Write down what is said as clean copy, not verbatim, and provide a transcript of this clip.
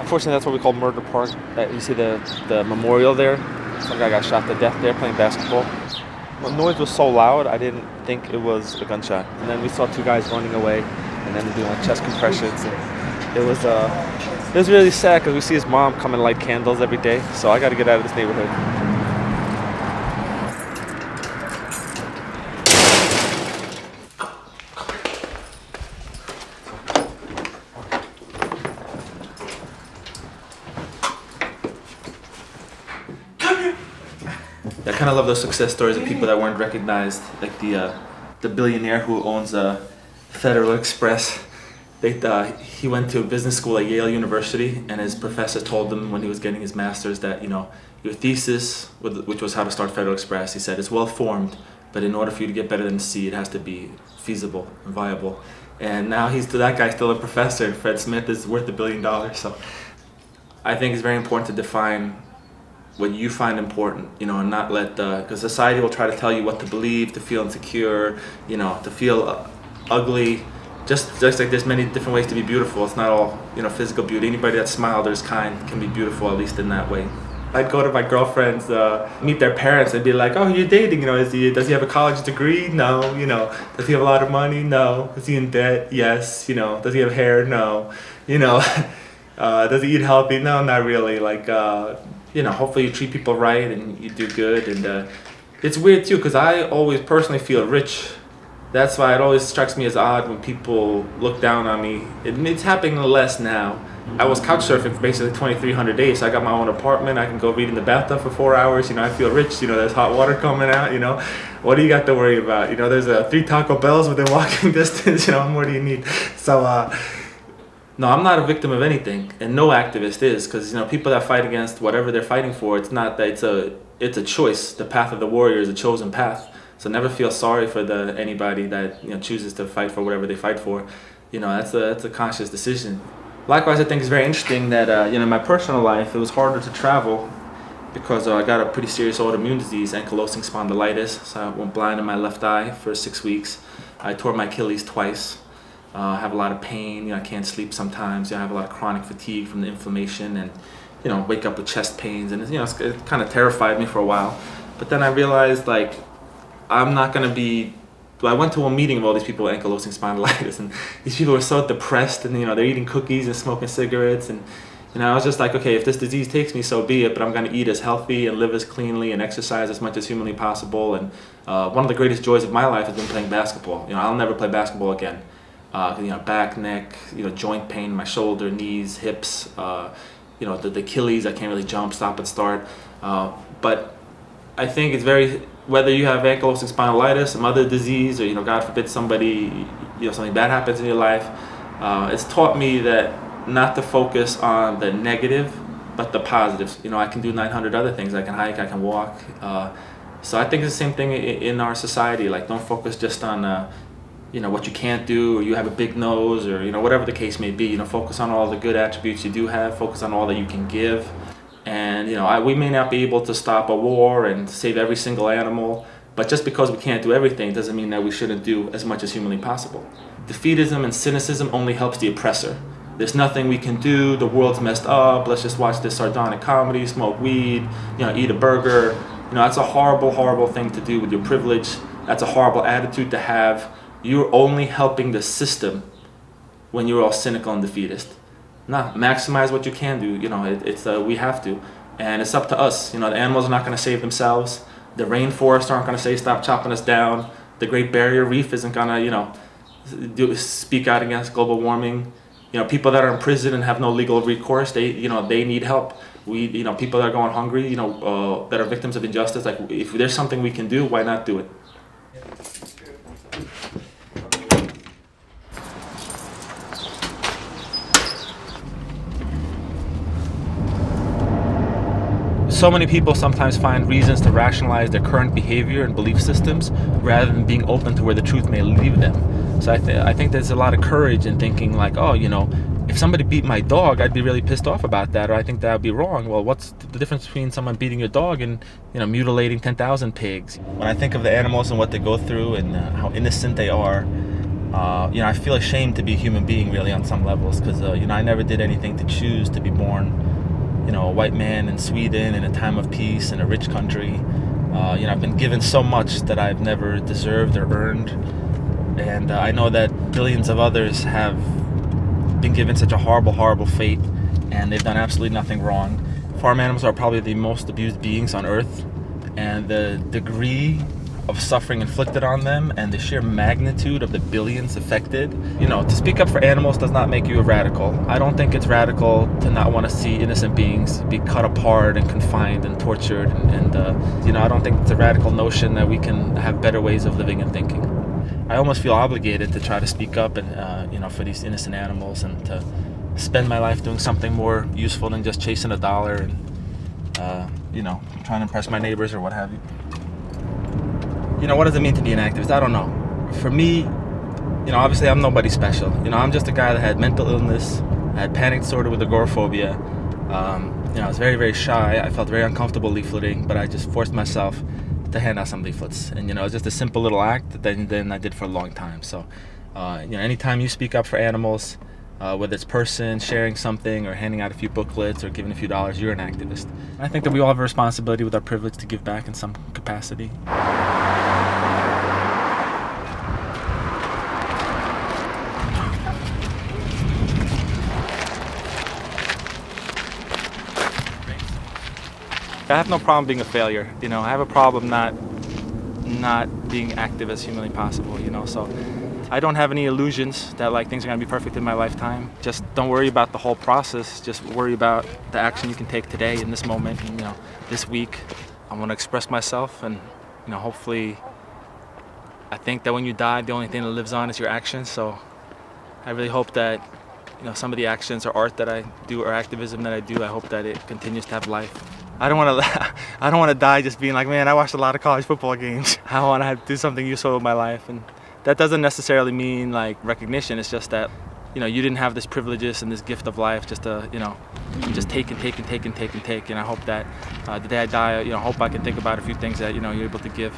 Unfortunately, that's what we call Murder Park. You see the memorial there? Some guy got shot to death there playing basketball. The noise was so loud, I didn't think it was a gunshot. And then we saw two guys running away, and then doing like chest compressions. And it was really sad because we see his mom come and light candles every day. So I got to get out of this neighborhood. I kind of love those success stories of people that weren't recognized, like the billionaire who owns Federal Express. He went to business school at Yale University, and his professor told him when he was getting his master's that, your thesis, which was how to start Federal Express, he said, it's well formed, but in order for you to get better than C, it has to be feasible and viable. And now that guy's still a professor, and Fred Smith is worth $1 billion. So I think it's very important to define what you find important, and not let because society will try to tell you what to believe, to feel insecure, to feel ugly. Just like there's many different ways to be beautiful. It's not all, physical beauty. Anybody that smiles or is kind can be beautiful, at least in that way. I'd go to my girlfriends, meet their parents, and be like, "Oh, you're dating? Does he have a college degree? No. Does he have a lot of money? No. Is he in debt? Yes. Does he have hair? No. Does he eat healthy? No, not really. Like, hopefully you treat people right and you do good." And it's weird too, because I always personally feel rich. That's why it always strikes me as odd when people look down on me. It's happening less now. I was couch surfing for basically 2,300 days. So I got my own apartment. I can go read in the bathtub for 4 hours. I feel rich. There's hot water coming out. What do you got to worry about? There's 3 Taco Bells within walking distance. What more do you need? So, no, I'm not a victim of anything, and no activist is, because people that fight against whatever they're fighting for, it's not that it's a choice. The path of the warrior is a chosen path. So never feel sorry for anybody that chooses to fight for whatever they fight for. That's a conscious decision. Likewise, I think it's very interesting that in my personal life, it was harder to travel because I got a pretty serious autoimmune disease, ankylosing spondylitis. So I went blind in my left eye for 6 weeks. I tore my Achilles twice. I have a lot of pain. I can't sleep sometimes. I have a lot of chronic fatigue from the inflammation, and wake up with chest pains, and it kind of terrified me for a while. But then I realized, like, I'm not gonna be. I went to a meeting of all these people with ankylosing spondylitis, and these people were so depressed, and they're eating cookies and smoking cigarettes, and I was just like, okay, if this disease takes me, so be it. But I'm gonna eat as healthy and live as cleanly and exercise as much as humanly possible. And one of the greatest joys of my life has been playing basketball. I'll never play basketball again. Back, neck, joint pain, my shoulder, knees, hips, the Achilles, I can't really jump, stop and start. But I think it's whether you have ankylosing spondylitis, some other disease, or, God forbid something bad happens in your life, it's taught me that not to focus on the negative, but the positives. I can do 900 other things. I can hike, I can walk. So I think it's the same thing in our society. Like, don't focus just on what you can't do, or you have a big nose, or whatever the case may be. Focus on all the good attributes you do have. Focus on all that you can give. And we may not be able to stop a war and save every single animal, but just because we can't do everything doesn't mean that we shouldn't do as much as humanly possible. Defeatism and cynicism only helps the oppressor. There's nothing we can do. The world's messed up. Let's just watch this sardonic comedy, smoke weed, eat a burger. That's a horrible, horrible thing to do with your privilege. That's a horrible attitude to have. You're only helping the system when you're all cynical and defeatist. No, maximize what you can do. We have to, and it's up to us. The animals are not going to save themselves. The rainforests aren't going to say stop chopping us down. The Great Barrier Reef isn't going to, speak out against global warming. People that are in prison and have no legal recourse, they need help. People that are going hungry, that are victims of injustice. Like, if there's something we can do, why not do it? So many people sometimes find reasons to rationalize their current behavior and belief systems rather than being open to where the truth may lead them. So I think there's a lot of courage in thinking like, oh, if somebody beat my dog, I'd be really pissed off about that, or I think that would be wrong. Well, what's the difference between someone beating your dog and mutilating 10,000 pigs? When I think of the animals and what they go through and how innocent they are, I feel ashamed to be a human being really on some levels because I never did anything to choose to be born, a white man in Sweden in a time of peace in a rich country. I've been given so much that I've never deserved or earned, and I know that billions of others have been given such a horrible, horrible fate, and they've done absolutely nothing wrong. Farm animals are probably the most abused beings on earth, and the degree of suffering inflicted on them and the sheer magnitude of the billions affected. To speak up for animals does not make you a radical. I don't think it's radical to not want to see innocent beings be cut apart and confined and tortured, and I don't think it's a radical notion that we can have better ways of living and thinking. I almost feel obligated to try to speak up and for these innocent animals, and to spend my life doing something more useful than just chasing a dollar and trying to impress my neighbors or what have you. What does it mean to be an activist? I don't know. For me, obviously I'm nobody special. I'm just a guy that had mental illness. I had panic disorder with agoraphobia. I was very, very shy. I felt very uncomfortable leafleting, but I just forced myself to hand out some leaflets. And, it was just a simple little act that then I did for a long time. So, anytime you speak up for animals, whether it's person sharing something or handing out a few booklets or giving a few dollars, you're an activist. I think that we all have a responsibility with our privilege to give back in some capacity. I have no problem being a failure. I have a problem not being active as humanly possible. So I don't have any illusions that things are going to be perfect in my lifetime. Just don't worry about the whole process. Just worry about the action you can take today in this moment. And, this week, I want to express myself, and hopefully, I think that when you die, the only thing that lives on is your actions. So I really hope that some of the actions or art that I do or activism that I do, I hope that it continues to have life. I don't want to die just being like, man, I watched a lot of college football games. I want to do something useful with my life, and that doesn't necessarily mean recognition. It's just that you didn't have this privileges and this gift of life just to just take and take. And I hope that the day I die, I hope I can think about a few things that you're able to give.